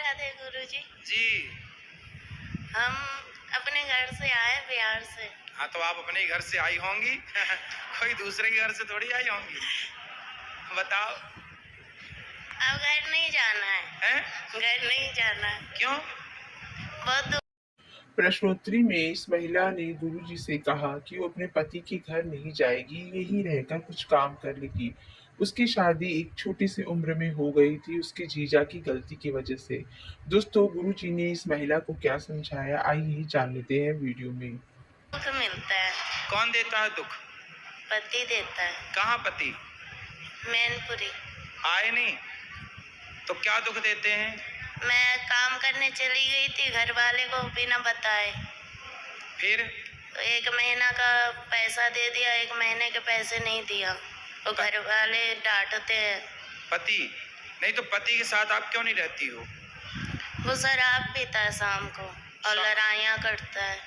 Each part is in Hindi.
राधे गुरुजी। जी। हम अपने घर से आए बिहार से। हाँ, तो आप अपने घर से आई होंगी कोई दूसरे के घर से थोड़ी आई होंगी। बताओ। अब घर नहीं जाना है? घर नहीं जाना है। क्यों? बहुत प्रश्नोत्तरी में इस महिला ने गुरुजी से कहा कि वो अपने पति के घर नहीं जाएगी, यही रहकर कुछ काम कर लेगी। उसकी शादी एक छोटी सी उम्र में हो गई थी उसके जीजा की गलती की वजह से। दोस्तों, गुरुजी ने इस महिला को क्या समझाया, आइए जान लेते हैं वीडियो में। दुख मिलता है। कौन देता है दुख? पति देता है। कहाँ पति? मैनपुरी। आए नहीं तो क्या दुख देते हैं? मैं काम करने चली गई थी घर वाले को बिना बताए। फिर? तो 1 महीना का पैसा दे दिया, 1 महीने के पैसे नहीं दिया। तो घर वाले डांटते हैं। पति नहीं तो पति के साथ आप क्यों नहीं रहती हो? वो शराब पीता है शाम को और लड़ाइयाँ करता है।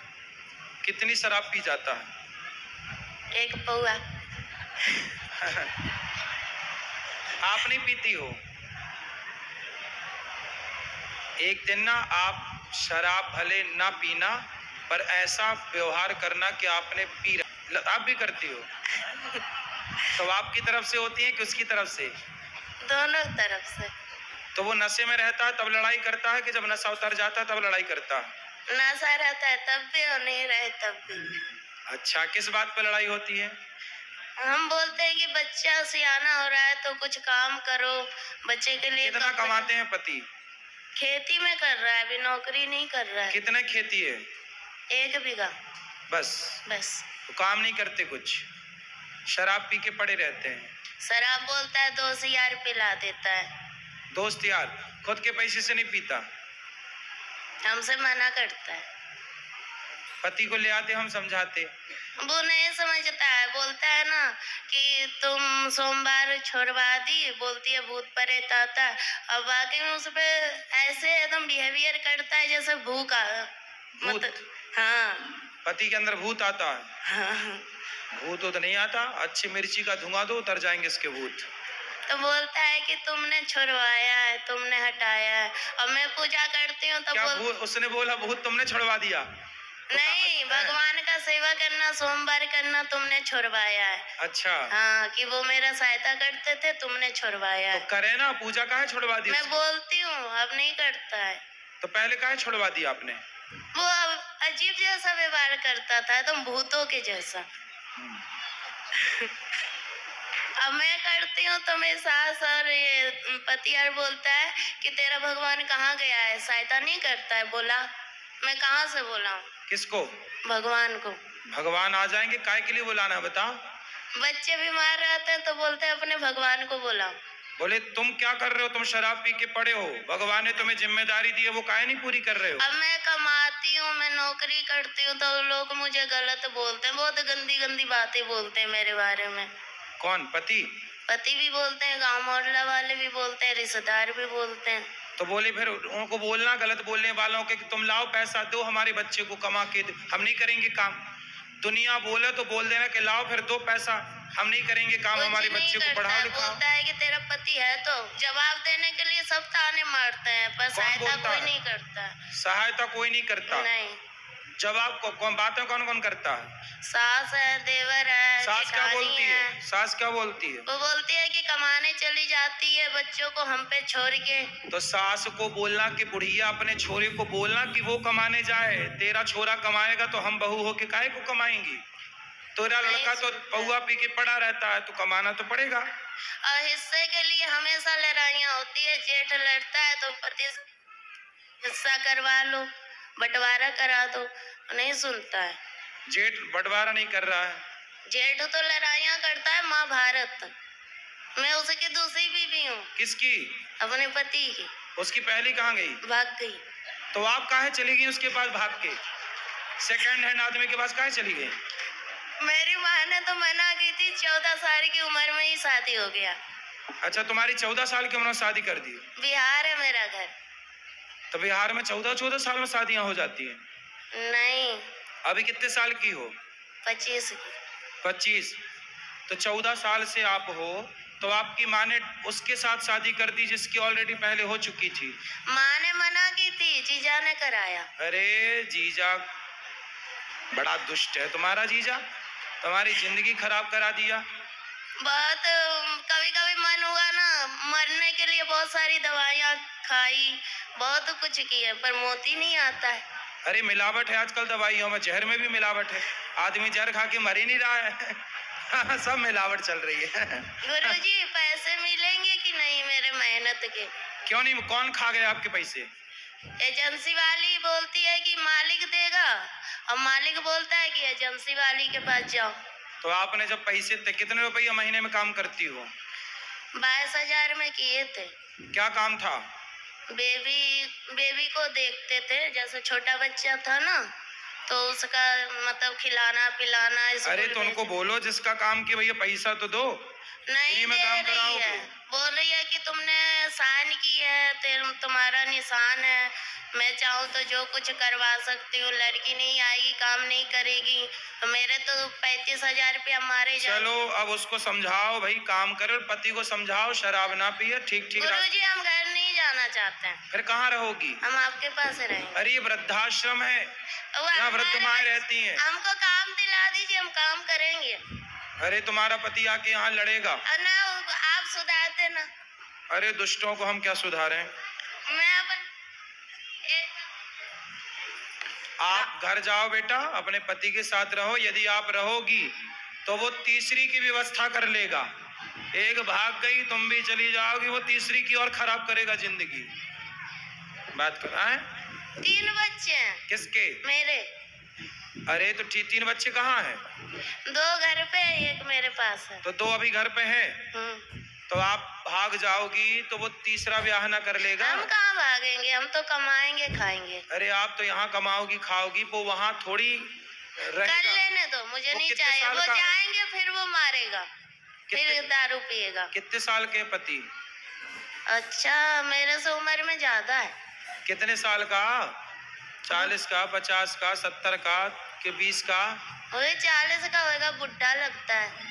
कितनी शराब पी जाता है? 1 पौआ। आप नहीं पीती हो? एक दिन ना आप शराब भले ना पीना पर ऐसा व्यवहार करना कि आपने पी आप भी करती हो। तो आपकी तरफ से होती है कि उसकी तरफ से? दोनों तरफ से। तो वो नशे में रहता है तब लड़ाई करता है कि जब नशा उतर जाता है तब लड़ाई करता है? नशा रहता है तब भी और नहीं रहे तब भी। अच्छा, किस बात पे लड़ाई होती है? हम बोलते हैं कि बच्चा सियाना हो रहा है तो कुछ काम करो बच्चे के लिए। कितना कमाते हैं पति? खेती में कर रहा है, अभी नौकरी नहीं कर रहा है। कितने खेती है? 1 बीघा। बस? तो काम नहीं करते कुछ, शराब पी के पड़े रहते हैं। शराब बोलता है 2 यार पिला देता है। दोस्त यार, खुद के पैसे से नहीं पीता? हमसे मना करता है। पति को ले आते हम समझाते, वो नहीं समझता है। बोलता है ना कि तुम सोमवार छोड़वा दी, बोलती है भूत प्रेत आता है। और बाकी में उस पे ऐसे एकदम बिहेवियर करता है जैसे भूत। हाँ, पति के अंदर भूत आता है? हाँ। भूत तो नहीं आता, अच्छी मिर्ची का धुआं दो उतर जाएंगे इसके भूत। तो बोलता है कि तुमने छुड़वाया है, तुमने हटाया है। और मैं पूजा करती हूँ तो क्या उसने बोला भूत तुमने छुड़वा दिया? नहीं, भगवान का सेवा करना, सोमवार करना तुमने छुड़वाया है। अच्छा। हाँ, कि वो मेरा सहायता करते थे, तुमने छुड़वाया है। तो करे ना, पूजा काहे छुड़वा दी? मैं बोलती हूँ, अब नहीं करता है। तो पहले काहे छुड़वा दिया आपने? वो अब अजीब जैसा व्यवहार करता था, तुम भूतों के जैसा। अब मैं करती हूँ तो मेरी सास और ये पति यार बोलता है कि तेरा भगवान कहाँ गया है, सहायता नहीं करता है। बोला मैं कहाँ से बोला हूँ? किसको? भगवान को। भगवान आ जाएंगे, काय के लिए बुलाना है बताओ? बच्चे बीमार रहते हैं तो बोलते हैं अपने भगवान को बुलाओ। बोले तुम क्या कर रहे हो, तुम शराब पी के पड़े हो, भगवान ने तुम्हें जिम्मेदारी दी है, वो काहे नहीं पूरी कर रहे हो? अब मैं कमाती हूँ, मैं नौकरी करती हूँ तो लोग मुझे गलत बोलते हैं, बहुत गंदी गंदी बातें बोलते हैं मेरे बारे में। कौन? पति? पति भी बोलते हैं, गांव मोहल्ला वाले भी बोलते हैं, रिश्तेदार भी बोलते हैं। तो बोले फिर उनको बोलना गलत बोलने वालों के कि तुम लाओ पैसा दो हमारे बच्चे को कमा के, हम नहीं करेंगे काम। दुनिया बोले तो बोल देना कि लाओ फिर दो पैसा, हम नहीं करेंगे काम, हमारे बच्चे को पढ़ाओ लिखाओ। बोलता है कि तेरा पति है तो जवाब देने के लिए सब ताने मारते हैं पर सहायता कोई नहीं करता। सहायता कोई नहीं करता? नहीं। जवाब को कौन, बातें कौन कौन करता है? सास है, देवर है, सास क्या बोलती है? सास क्या बोलती है? वो बोलती है कि कमाने चली जाती है बच्चों को हम पे छोड़ के। तो सास को बोलना कि बुढ़िया अपने छोरे को बोलना कि वो कमाने जाए, तेरा छोरा कमाएगा तो हम बहू होके काहे को कमाएंगी? तेरा लड़का तो पौआ पी के पड़ा रहता है तो कमाना तो पड़ेगा। और हिस्से के लिए हमेशा लड़ाइयाँ होती है, जेठ लड़ता है तो पति हिस्सा करवा लो, बंटवारा करा दो, नहीं सुनता है। जेठ बंटवारा नहीं कर रहा है? जेठ तो लड़ाइयाँ करता है महाभारत। मैं उसकी दूसरी बीवी हूँ। किसकी? अपने पति की। उसकी पहली कहाँ गई? भाग गई। तो आप काहे चली गई उसके पास भाग के? सेकंड हैंड आदमी के पास काहे चली गई? मेरी माँ ने तो मना की थी, 14 साल की उम्र में ही शादी हो गया। अच्छा, तुम्हारी 14 साल की उम्र में शादी कर दी? बिहार है मेरा घर। तो बिहार में 14 साल में शादियां हो जाती है? नहीं। अभी कितने साल की हो? 25 की। 25? तो 14 साल से आप हो तो आपकी माँ ने उसके साथ शादी कर दी जिसकी ऑलरेडी पहले हो चुकी थी। माँ ने मना की थी, जीजा ने कराया। अरे जीजा बड़ा दुष्ट है तुम्हारा जीजा, तुम्हारी जिंदगी खराब करा दिया। बहुत कभी कभी मन हुआ ना मरने के लिए, बहुत सारी दवाइयाँ खाई, बहुत कुछ किया, पर मोती नहीं आता है। अरे मिलावट है आजकल दवाइयों में, जहर में भी मिलावट है, आदमी जहर खा के मर ही नहीं रहा है। सब मिलावट चल रही है। गुरुजी पैसे मिलेंगे कि नहीं मेरे मेहनत के? क्यों नहीं, कौन खा गया आपके पैसे? एजेंसी वाली बोलती है कि मालिक देगा, और मालिक बोलता है कि एजेंसी वाली के पास जाओ। तो आपने जब पैसे कितने रुपये महीने में काम करती हो? 22,000 में किए थे। क्या काम था? बेबी को देखते थे, जैसे छोटा बच्चा था ना, तो उसका मतलब खिलाना पिलाना। अरे तो उनको बोलो जिसका काम किया भैया पैसा तो दो। नहीं फ्री में दे काम रही कराओगे? है, बोल रही है कि तुमने साइन की है, तुम्हारा निशान है, मैं चाहूँ तो जो कुछ करवा सकती हूँ, लड़की नहीं आएगी काम नहीं करेगी, तो मेरे तो 35,000 रुपया मारे जाए। चलो अब उसको समझाओ भाई, काम करो, पति को समझाओ शराब ना पिए, ठीक ठीक। गुरुजी हम घर नहीं जाना चाहते हैं। फिर कहाँ रहोगी? हम आपके पास रहेंगे। अरे ये वृद्धाश्रम है, वो यहाँ वृद्ध हमारे माएँ बच्चे- रहती हैं। हमको काम दिला दीजिए, हम काम करेंगे। अरे तुम्हारा पति आके यहाँ लड़ेगा। और ना आप सुधार देना। अरे दुष्टों को हम क्या सुधारें? मैं अपन आप घर जाओ बेटा, अपने पति के साथ रहो, यदि आप रहोगी तो वो तीसरी की व्यवस्था कर लेगा। एक भाग गई, तुम भी चली जाओगी, वो तीसरी की और खराब करेगा जिंदगी। बात कर रहा है? 3 बच्चे हैं किसके? मेरे। अरे तो तीन बच्चे कहाँ हैं? 2 घर पे है, 1 मेरे पास है। तो 2 अभी घर पे हैं। हम्म। तो आप भाग जाओगी तो वो तीसरा ब्याह ना कर लेगा। हम कहाँ भागेंगे, हम तो कमाएंगे खाएंगे। अरे आप तो यहाँ कमाओगी खाओगी, वो वहाँ थोड़ी कर रहेगा। लेने दो, मुझे वो नहीं कितने चाहिए। साल वो का है? जाएंगे फिर वो मारेगा, फिर कितने- दारू पिएगा। कितने साल के पति? अच्छा मेरे से उम्र में ज्यादा है। कितने साल का? 40 का, 50 का, 70 का, कि 20 का? वही 40 का होगा, बुढ़ा लगता है।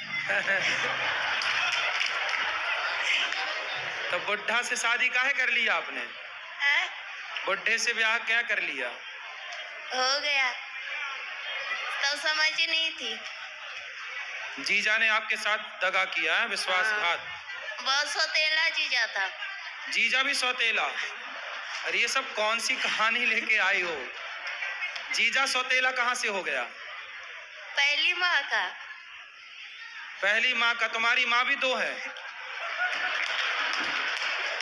तो बुढ़ा से शादी काहे कर लिया आपने? हैं? बुढ़े से ब्याह क्या कर लिया? हो गया, तब समझ ही नहीं थी। जीजा ने आपके साथ दगा किया है, विश्वासघात। बहुत सौतेला जीजा था। जीजा भी सौतेला? अरे ये सब कौन सी कहानी लेके आई हो? जीजा सौतेला कहाँ से हो गया? पहली माँ का। पहली माँ का? तुम्हारी माँ भी 2 है?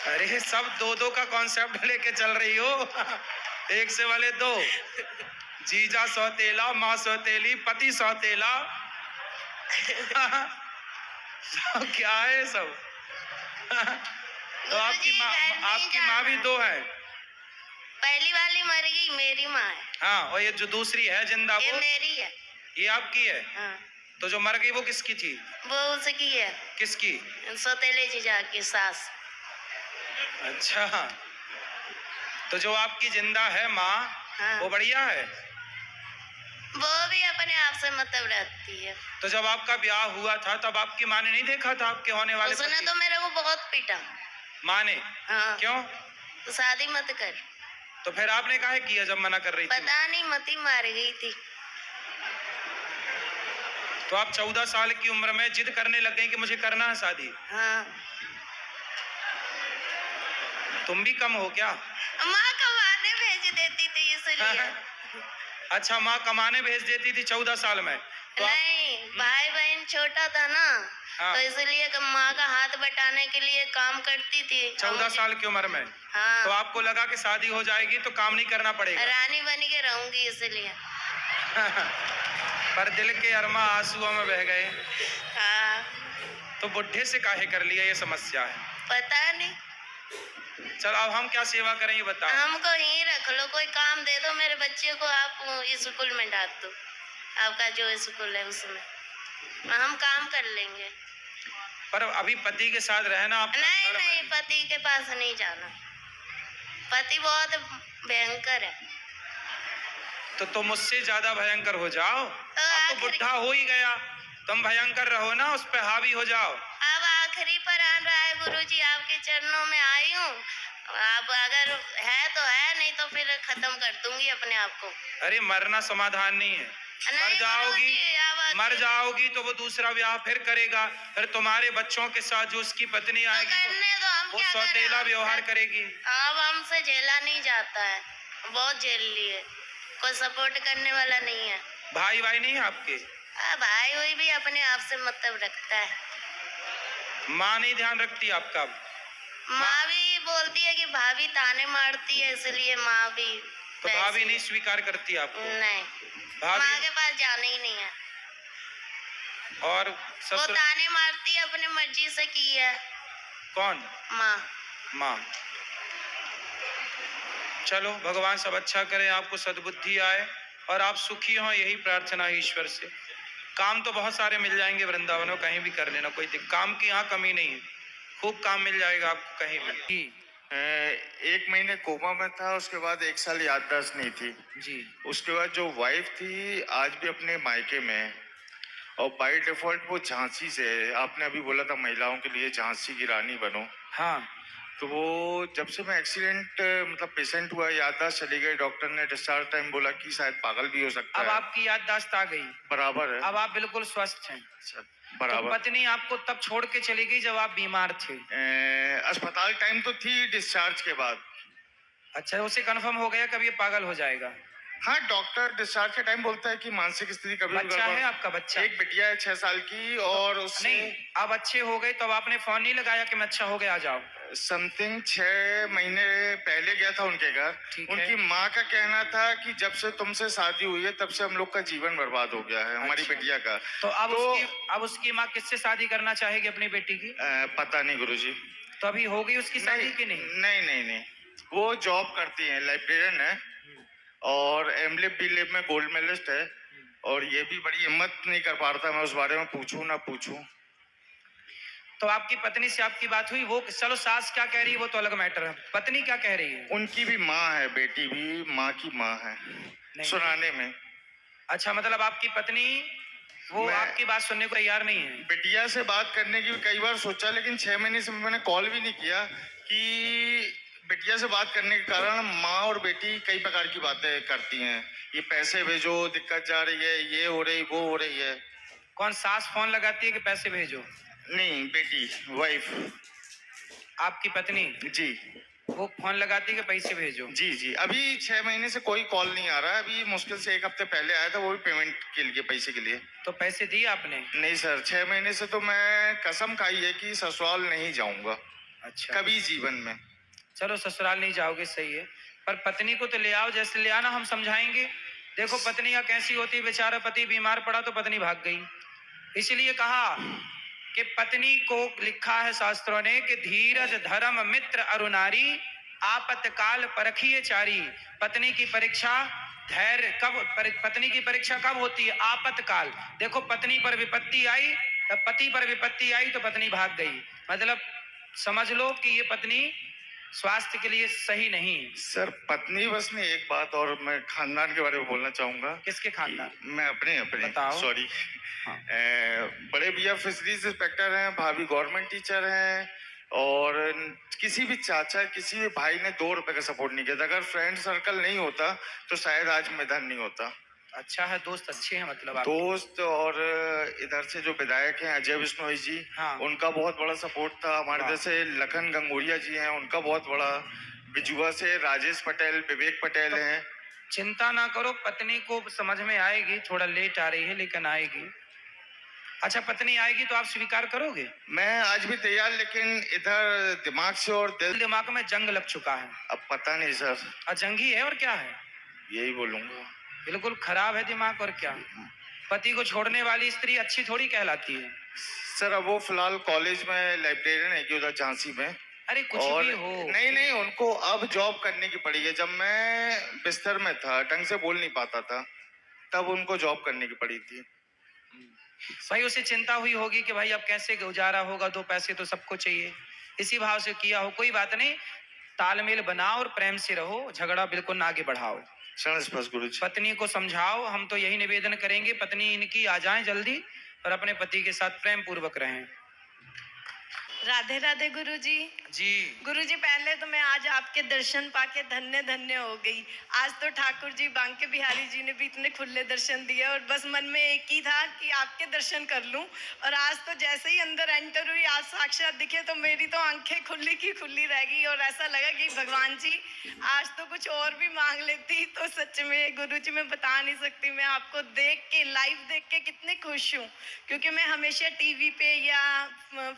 अरे सब 2-2 का कॉन्सेप्ट लेके चल रही हो। एक से वाले 2। जीजा सौतेला, माँ सौतेली, पति सौतेला। सब क्या है सब? तो आपकी माँ भी 2 है? पहली वाली मर गई, मेरी माँ है। हाँ, और ये जो दूसरी है जिंदा ये वो? मेरी है। ये आपकी है? हाँ। तो जो मर गई वो किसकी थी? वो उसकी है, किसकी? सौतेले जीजा की सास। अच्छा, तो जो आपकी जिंदा है माँ, हाँ। वो बढ़िया है? वो भी अपने आप से मतलब रहती है। तो जब आपका ब्याह हुआ था तब आपकी माँ ने नहीं देखा था आपके होने वाले उसने पति? तो मेरे को बहुत पीटा। माँ ने? हाँ। क्यों? तो शादी मत कर। तो फिर आपने काहे किया जब मना कर रही थी? पता नहीं, मती मार गई थी। तो आप 14 साल की उम्र में जिद करने लग गई कि मुझे करना है शादी। हाँ। तुम भी कम हो क्या? माँ कमाने भेज देती थी इसलिए। अच्छा, माँ कमाने भेज देती थी 14 साल में? तो नहीं, भाई बहन छोटा था ना, हाँ। तो इसलिए माँ का हाथ बटाने के लिए काम करती थी। 14 साल की उम्र में? हाँ। तो आपको लगा कि शादी हो जाएगी तो काम नहीं करना पड़ेगा। रानी बन के रहूंगी इसलिए। पर दिल के अरमा आंसुओं में बह गए। हाँ। तो बुढ़े से काहे कर लिया, ये समस्या है। पता नहीं। चलो अब हम क्या सेवा करें ये बताओ। हमको यहीं रख लो, कोई काम दे दो, मेरे बच्चे को आप स्कूल में डाल दो, आपका जो स्कूल है उसमें, हम काम कर लेंगे। पर अभी पति के साथ रहना आपका नहीं धर्म नहीं, है। पति के पास नहीं जाना, पति बहुत भयंकर है। तो तुम मुझसे ज्यादा भयंकर हो जाओ। अब तो आखिरी- बुढ़ा हो ही गया, तुम भयंकर रहो ना, उस पे हावी हो जाओ। अब आखिरी पर गुरुजी आपके चरणों में आई हूँ। आप अगर है तो है, नहीं तो फिर खत्म कर दूंगी अपने आप को। अरे मरना समाधान नहीं है। मर नहीं जाओगी, गुरुजी, अब मर जाओगी तो वो दूसरा ब्याह फिर करेगा, फिर तुम्हारे बच्चों के साथ जो उसकी पत्नी तो आएगी करने दो, हम वो क्या करें? सौतेला व्यवहार करेगी। अब हमसे झेला नहीं जाता है, बहुत झेल लिए, कोई सपोर्ट करने वाला नहीं है। भाई भाई नहीं है आपके? भाई हुई भी अपने आप से मतलब रखता है। माँ नहीं ध्यान रखती आपका? माँ भी बोलती है कि भाभी ताने मारती है, इसलिए माँ भी तो भाभी नहीं स्वीकार करती आपको? नहीं, माँ भाभी के पास जाना ही नहीं है। और वो ससुर ताने मारती है, अपनी मर्जी से की है। कौन? माँ। माँ। चलो भगवान सब अच्छा करे, आपको सद्बुद्धि आए और आप सुखी हो, यही प्रार्थना है ईश्वर से। काम तो बहुत सारे मिल जाएंगे वृंदावन में, कहीं भी कर लेना, कोई काम की यहाँ कमी नहीं है, खूब काम मिल जाएगा आपको कहीं भी। 1 महीने कोमा में था, उसके बाद 1 साल याददाश्त नहीं थी जी। उसके बाद जो वाइफ थी आज भी अपने मायके में है और बाय डिफॉल्ट वो झांसी से है। आपने अभी बोला था महिलाओं के लिए झांसी की रानी बनो, हाँ। तो वो जब से मैं एक्सीडेंट मतलब पेशेंट हुआ, याददाश्त चली गई, डॉक्टर ने डिस्चार्ज टाइम बोला कि शायद पागल भी हो सकता अब है। आपकी याददाश्त आ गई, बराबर है। अब आप बिल्कुल स्वस्थ हैं। सर, तो बराबर। पत्नी आपको तब छोड़ के चली गई जब आप बीमार थे? अस्पताल टाइम तो थी, डिस्चार्ज के बाद। अच्छा, उसे कंफर्म हो गया कभी ये पागल हो जाएगा? हाँ, डॉक्टर डिस्चार्ज के टाइम बोलता है कि मानसिक स्थिति कभी बच्चा है आपका? बच्चा? एक बिटिया है 6 साल की और उससे नहीं, अब अच्छे हो गए तो अब आपने फोन नहीं लगाया कि मैं अच्छा हो गया आ जाओ? समथिंग 6 महीने पहले गया था उनके घर। ठीक है। उनकी माँ का कहना था कि जब से तुमसे शादी हुई है तब से हम लोग का जीवन बर्बाद हो गया है, हमारी अच्छा। बिटिया का। तो अब उसकी माँ किससे शादी करना चाहेगी अपनी बेटी की? पता नहीं गुरुजी। तो अभी हो गई उसकी शादी की नहीं? नहीं, वो जॉब करती है, लाइब्रेरियन है और एमलिप बीलिप में गोल्ड मेडलिस्ट है। और ये भी बड़ी हिम्मत नहीं कर पा रहा था मैं उस बारे में पूछूं ना पूछूं। तो आपकी पत्नी से आपकी बात हुई? वो चलो सास क्या कह रही है वो तो अलग मैटर है, पत्नी क्या कह रही है? उनकी भी माँ है, बेटी भी माँ की माँ है सुनाने में। अच्छा, मतलब आपकी पत्नी वो आपकी बात सुनने को तैयार नहीं है? बिटिया से बात करने की कई बार सोचा, लेकिन 6 महीने से मैंने कॉल भी नहीं किया कि बिटिया से बात करने के कारण माँ और बेटी कई प्रकार की बातें करती हैं। ये पैसे भेजो, दिक्कत जा रही है, ये हो रही वो हो रही है। कौन, सास फोन लगाती है कि पैसे भेजो? नहीं, बेटी, वाइफ। आपकी पत्नी जी, वो फोन लगाती है कि पैसे भेजो? जी। अभी 6 महीने से कोई कॉल नहीं आ रहा है। अभी मुश्किल से 1 हफ्ते पहले आया था, वो भी पेमेंट के लिए, पैसे के लिए। तो पैसे दिए आपने? नहीं सर, 6 महीने से तो मैं कसम खाई है कि ससुराल नहीं जाऊंगा अच्छा, कभी जीवन में। चलो ससुराल नहीं जाओगे, सही है, पर पत्नी को तो ले आओ, जैसे ले आना, हम समझाएंगे। देखो पत्नियां कैसी होती, बेचारा पति बीमार पड़ा तो पत्नी भाग गई। इसलिए कहा कि पत्नी को लिखा है शास्त्रों ने कि धीरज धर्म मित्र अरुनारी आपतकाल परखिए चारी। पत्नी की परीक्षा धैर्य पत्नी की परीक्षा कब होती है? आपतकाल। देखो पत्नी पर विपत्ति आई, तब पति पर विपत्ति आई तो पत्नी भाग गई, मतलब समझ लो कि ये पत्नी स्वास्थ्य के लिए सही नहीं। सर, पत्नी बस नहीं, एक बात और मैं खानदान के बारे में बोलना चाहूंगा। किसके खानदान? मैं अपने बताओ। सॉरी। हाँ। बड़े भैया फिशरीज इंस्पेक्टर हैं, भाभी गवर्नमेंट टीचर हैं और किसी भी चाचा, किसी भी भाई ने 2 रुपए का सपोर्ट नहीं किया था। अगर फ्रेंड सर्कल नहीं होता तो शायद आज मैदान नहीं होता। अच्छा है, दोस्त अच्छे हैं मतलब आपके। दोस्त और इधर से जो विधायक हैं अजय बिश्नोई जी, हाँ। उनका बहुत बड़ा सपोर्ट था। हमारे वाह। जैसे लखन गंगोरिया जी हैं, उनका बहुत बड़ा। बिजुआ से राजेश पटेल, विवेक पटेल तो हैं। चिंता ना करो, पत्नी को समझ में आएगी, थोड़ा लेट आ रही है लेकिन आएगी। अच्छा, पत्नी आएगी तो आप स्वीकार करोगे? मैं आज भी तैयार, लेकिन इधर दिमाग से और दिमाग में जंग लग चुका है। अब पता नहीं सर, जंगी है और क्या है, यही बोलूंगा। बिल्कुल खराब है दिमाग, और क्या। पति को छोड़ने वाली स्त्री अच्छी थोड़ी कहलाती है। सर, अब वो फिलहाल कॉलेज में लाइब्रेरियन है कि उधर झांसी में। अरे कुछ और भी हो। नहीं, उनको अब जॉब करने की पड़ी है। जब मैं बिस्तर में था, ढंग से बोल नहीं पाता था, तब उनको जॉब करने की पड़ी थी। भाई उसे चिंता हुई होगी कि भाई अब कैसे गुजारा होगा, 2 पैसे तो सबको चाहिए, इसी भाव से किया हो। कोई बात नहीं, तालमेल बनाओ और प्रेम से रहो, झगड़ा बिल्कुल ना आगे बढ़ाओ। गुरु जी, पत्नी को समझाओ, हम तो यही निवेदन करेंगे, पत्नी इनकी आ जाएं जल्दी और अपने पति के साथ प्रेम पूर्वक रहें। राधे राधे गुरुजी। जी। गुरुजी, पहले तो मैं आज आपके दर्शन पाके धन्य धन्य हो गई। आज तो ठाकुर जी बांके बिहारी जी ने भी इतने खुले दर्शन दिए और बस मन में एक ही था कि आपके दर्शन कर लूं। और आज तो जैसे ही अंदर एंटर हुई, आप साक्षात दिखे तो मेरी तो आंखें खुली की खुली रह गई और ऐसा लगा कि भगवान जी आज तो कुछ और भी मांग लेती तो सच में गुरुजी मैं बता नहीं सकती। मैं आपको देख के, लाइव देख के कितने खुश हूँ, क्योंकि मैं हमेशा टीवी पे या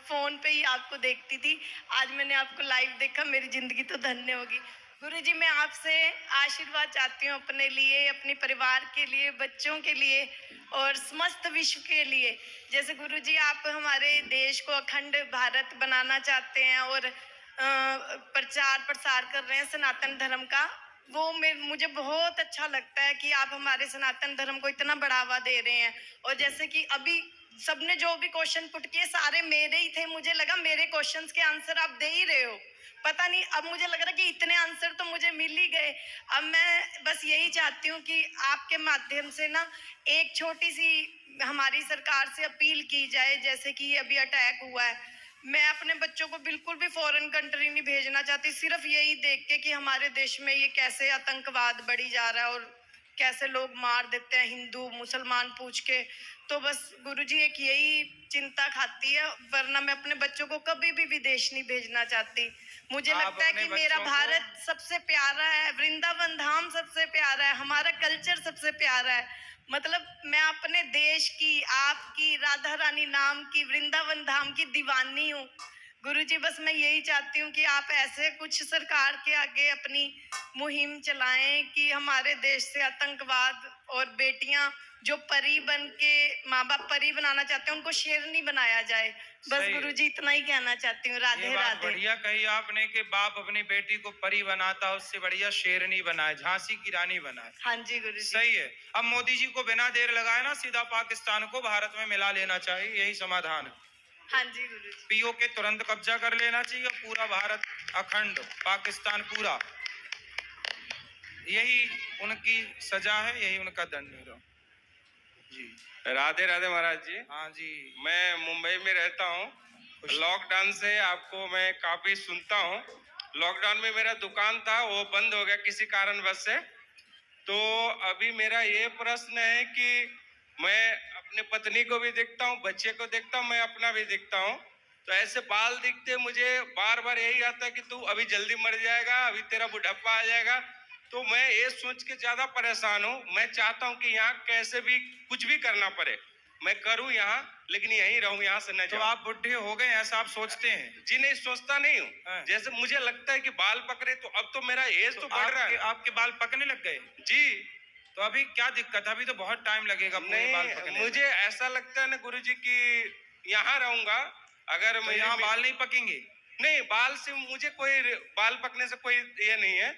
फोन पे ही आपको देखती थी। आज मैंने आपको लाइव देखा, मेरी जिंदगी तो धन्य होगी। गुरुजी, मैं आपसे आशीर्वाद चाहती हूँ अपने लिए, अपने परिवार के लिए, बच्चों के लिए और समस्त विश्व के लिए। जैसे गुरुजी आप हमारे देश को अखंड भारत बनाना चाहते हैं और प्रचार प्रसार कर रहे हैं सनातन धर्म का, वो मुझे बहुत अच्छा लगता है कि आप हमारे सनातन धर्म को इतना बढ़ावा दे रहे हैं। और जैसे कि अभी सबने जो भी क्वेश्चन पुट किए सारे मेरे ही थे, मुझे लगा मेरे क्वेश्चंस के आंसर आप दे ही रहे हो, पता नहीं अब मुझे लग रहा है कि इतने आंसर तो मुझे मिल ही गए। अब मैं बस यही चाहती हूँ कि आपके माध्यम से ना एक छोटी सी हमारी सरकार से अपील की जाए। जैसे कि अभी अटैक हुआ है, मैं अपने बच्चों को बिल्कुल भी फॉरेन कंट्री नहीं भेजना चाहती, सिर्फ यही देख के कि हमारे देश में ये कैसे आतंकवाद बढ़ी जा रहा है और कैसे लोग मार देते हैं हिंदू मुसलमान पूछ के। तो बस गुरुजी एक यही चिंता खाती है, वरना मैं अपने बच्चों को कभी भी विदेश नहीं भेजना चाहती। मुझे आप लगता है अपने कि मेरा बच्चों को- भारत सबसे प्यारा है, वृंदावन धाम सबसे प्यारा है, हमारा कल्चर सबसे प्यारा है। मतलब मैं अपने देश की, आपकी, राधा रानी नाम की, वृंदावन धाम की दीवानी हूँ। गुरुजी, बस मैं यही चाहती हूँ कि आप ऐसे कुछ सरकार के आगे अपनी मुहिम चलाएं कि हमारे देश से आतंकवाद और बेटियां जो परी बन के माँ बाप परी बनाना चाहते हैं उनको शेरनी बनाया जाए। बस सही। गुरुजी इतना ही कहना चाहती हूँ। ये राधे बात राधे। बढ़िया कही आपने कि बाप अपनी बेटी को परी बनाता, उससे बढ़िया शेरनी बनाए, झांसी की रानी बनाए। हाँ जी गुरुजी। सही है। अब मोदी जी को बिना देर लगाए ना सीधा पाकिस्तान को भारत में मिला लेना चाहिए, यही समाधान है। हाँ जी गुरुजी। पीओके तुरंत कब्जा कर लेना चाहिए, पूरा भारत अखंड, पाकिस्तान पूरा। यही उनकी सजा है, यही उनका दंड है। जी। राधे राधे महाराज जी। हाँ जी। मैं मुंबई में रहता हूँ। लॉकडाउन से आपको मैं काफी सुनता हूँ। लॉकडाउन में मेरा दुकान था, वो बंद हो गया किसी कारणवश से। तो अभी मेरा ये प्रश्न है कि मैं अपने पत्नी को भी देखता हूँ, बच्चे को देखता हूँ, मैं अपना भी देखता हूँ। तो ऐसे बाल दिखते मुझे बार बार यही आता है कि तू अभी जल्दी मर जाएगा, अभी तेरा बुढ़ापा आ जाएगा। तो मैं ये सोच के ज्यादा परेशान हूँ। मैं चाहता हूँ कि यहाँ कैसे भी कुछ भी करना पड़े, मैं करूँ यहाँ, लेकिन यहीं रहूँ, यहाँ से न तो जाऊँ। आप बुढ़े हो गए ऐसा आप सोचते हैं? जी नहीं, सोचता नहीं हूँ। हाँ। जैसे मुझे लगता है कि बाल पकड़े तो अब तो मेरा एज तो बढ़ रहा है। आपके बाल पकने लग गए? जी तो अभी क्या दिक्कत है? अभी तो बहुत टाइम लगेगा पूरे बाल नहीं, पकने में। मुझे ऐसा लगता है ना गुरुजी कि यहाँ रहूंगा अगर तो मैं यहाँ बाल नहीं पकेंगे? नहीं, बाल से मुझे कोई बाल पकने से कोई ये नहीं है।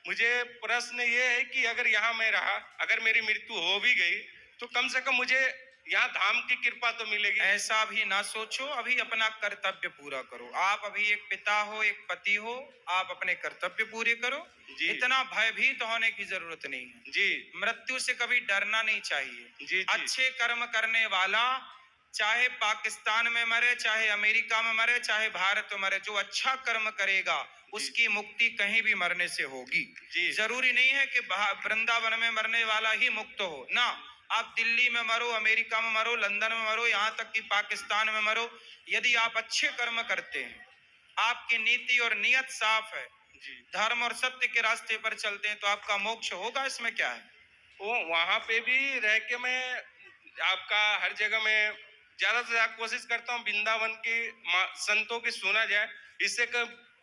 मुझे प्रश्न ये है कि अगर यहाँ मैं रहा, अगर मेरी मृत्यु हो भी गई तो कम से कम मुझे यहाँ धाम की कृपा तो मिलेगी। ऐसा भी ना सोचो, अभी अपना कर्तव्य पूरा करो। आप अभी एक पिता हो, एक पति हो, आप अपने कर्तव्य पूरे करो। जी। इतना भयभीत होने की जरूरत नहीं है। जी मृत्यु से कभी डरना नहीं चाहिए। जी जी। अच्छे कर्म करने वाला चाहे पाकिस्तान में मरे, चाहे अमेरिका में मरे, चाहे भारत में मरे, जो अच्छा कर्म करेगा उसकी मुक्ति कहीं भी मरने से होगी। जी। जरूरी नहीं है कि वृंदावन में मरने वाला ही मुक्त हो ना। आप दिल्ली में मरो, अमेरिका में मरो, लंदन में मरो, यहाँ तक कि पाकिस्तान में मरो, यदि आप अच्छे कर्म करते हैं, आपकी नीति और नियत साफ है, धर्म और सत्य के रास्ते पर चलते हैं, तो आपका मोक्ष होगा। इसमें क्या है? वो वहां पे भी रह के मैं आपका हर जगह में ज्यादा से ज्यादा कोशिश करता हूँ वृंदावन की संतों की सुना जाए, इससे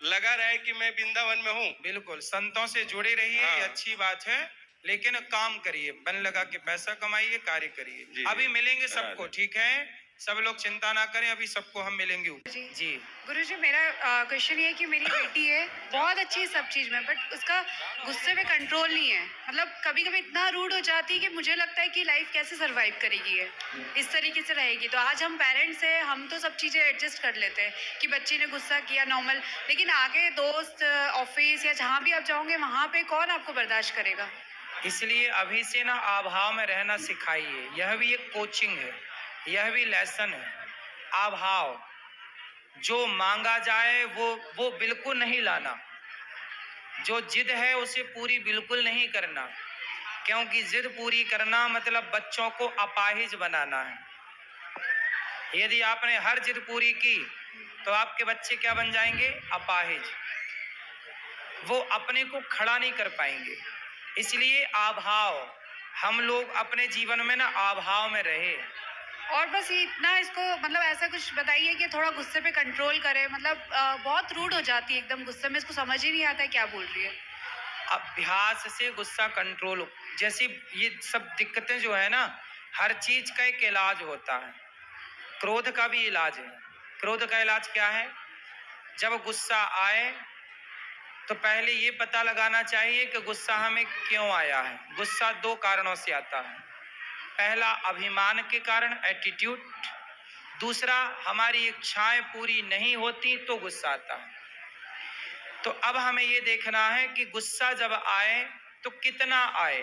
लगा रहे कि मैं वृंदावन में हूँ। बिल्कुल, संतों से जुड़े रहिए। हाँ। ये अच्छी बात है, लेकिन काम करिए, मन लगा के पैसा कमाइए, कार्य जी, करिए। जी। अभी मिलेंगे सबको, ठीक है? सब लोग चिंता ना करें, अभी सबको हम मिलेंगे। जी। गुरुजी, मेरा क्वेश्चन ये है कि मेरी बेटी है, बहुत अच्छी है सब चीज़ में, बट उसका गुस्से में कंट्रोल नहीं है। मतलब कभी कभी इतना रूड हो जाती है कि मुझे लगता है कि लाइफ कैसे सरवाइव करेगी ये, इस तरीके से रहेगी। तो आज हम पेरेंट्स हैं, हम तो सब चीज़ें एडजस्ट कर लेते हैं कि बच्चे ने गुस्सा किया नॉर्मल, लेकिन आगे दोस्त, ऑफिस या जहाँ भी आप जाओगे वहाँ पे कौन आपको बर्दाश्त करेगा? इसलिए अभी से ना अभाव में रहना सिखाइए। यह भी एक कोचिंग है, यह भी लेसन है। अभाव, जो मांगा जाए वो बिल्कुल नहीं लाना, जो जिद है उसे पूरी बिल्कुल नहीं करना, क्योंकि जिद पूरी करना मतलब बच्चों को अपाहिज बनाना है। यदि आपने हर जिद पूरी की तो आपके बच्चे क्या बन जाएंगे? अपाहिज। वो अपने को खड़ा नहीं कर पाएंगे। इसलिए अभाव, हम लोग अपने जीवन में ना अभाव में रहे। और बस ये इतना इसको मतलब ऐसा कुछ बताइए कि थोड़ा गुस्से पे कंट्रोल करे, मतलब बहुत रूड हो जाती है एकदम गुस्से में, इसको समझ ही नहीं आता है क्या बोल रही है। अभ्यास से गुस्सा कंट्रोल, जैसी ये सब दिक्कतें जो है ना, हर चीज का एक इलाज होता है। क्रोध का भी इलाज है। क्रोध का इलाज क्या है? जब गुस्सा आए तो पहले ये पता लगाना चाहिए कि गुस्सा हमें क्यों आया है। गुस्सा दो कारणों से आता है। पहला अभिमान के कारण, एटीट्यूड। दूसरा हमारी इच्छाएं पूरी नहीं होती तो गुस्सा आता है। तो अब हमें ये देखना है कि गुस्सा जब आए तो कितना आए।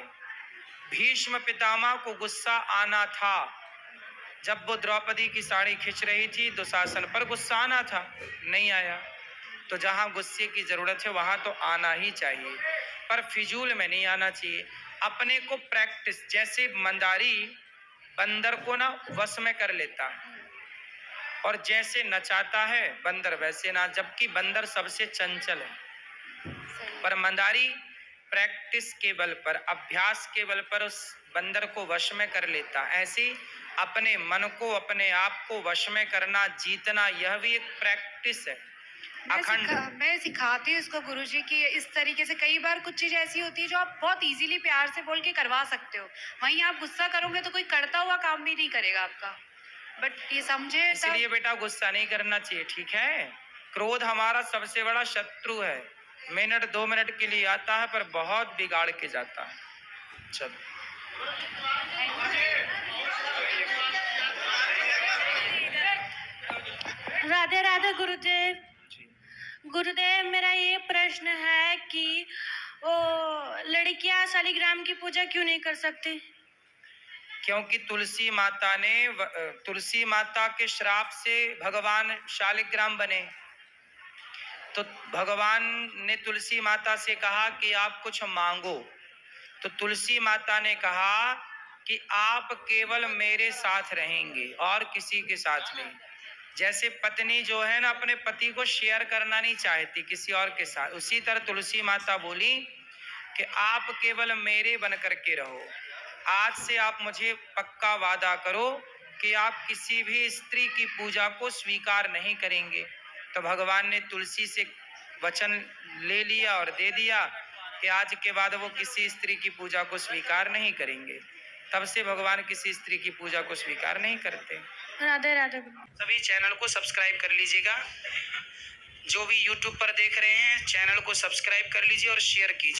भीष्म पितामह को गुस्सा आना था। जब वो द्रौपदी की साड़ी खींच रही थी, दुशासन पर गुस्सा आना था, नहीं आया। तो जहां गुस्से की जरूरत है वहां तो आना ही चाहिए, पर फिजूल में नहीं आना चाहिए। अपने को प्रैक्टिस, जैसे मंदारी बंदर को ना वश में कर लेता है और जैसे नचाता है बंदर वैसे ना, जबकि बंदर सबसे चंचल है। पर मंदारी प्रैक्टिस के बल पर, अभ्यास के बल पर उस बंदर को वश में कर लेता। ऐसे अपने मन को, अपने आप को वश में करना, जीतना, यह भी एक प्रैक्टिस है। मैं सिखाती हूँ इसको गुरुजी की इस तरीके से। कई बार कुछ चीज ऐसी होती है जो आप बहुत इजीली प्यार से बोल के करवा सकते हो, वहीं आप गुस्सा करोगे तो कोई करता हुआ काम भी नहीं करेगा आपका। बट ये समझे इसलिए बेटा गुस्सा नहीं करना चाहिए, ठीक है? क्रोध हमारा सबसे बड़ा शत्रु है। मिनट 2 मिनट के लिए आता है पर बहुत बिगाड़ के जाता है। चलो, राधे राधे गुरुदेव। गुरुदेव, मेरा ये प्रश्न है कि वो लड़कियां शालिग्राम की पूजा क्यों नहीं कर सकती? क्योंकि तुलसी माता के श्राप से भगवान शालिग्राम बने। तो भगवान ने तुलसी माता से कहा कि आप कुछ मांगो। तो तुलसी माता ने कहा कि आप केवल मेरे साथ रहेंगे और किसी के साथ नहीं। जैसे पत्नी जो है ना अपने पति को शेयर करना नहीं चाहती किसी और के साथ, उसी तरह तुलसी माता बोली कि आप केवल मेरे बन करके रहो। आज से आप मुझे पक्का वादा करो कि आप किसी भी स्त्री की पूजा को स्वीकार नहीं करेंगे। तो भगवान ने तुलसी से वचन ले लिया और दे दिया कि आज के बाद वो किसी स्त्री की पूजा को स्वीकार नहीं करेंगे। तब से भगवान किसी स्त्री की पूजा को स्वीकार नहीं करते। राधे राधे। सभी चैनल को सब्सक्राइब कर लीजिएगा। जो भी यूट्यूब पर देख रहे हैं चैनल को सब्सक्राइब कर लीजिए और शेयर कीजिए।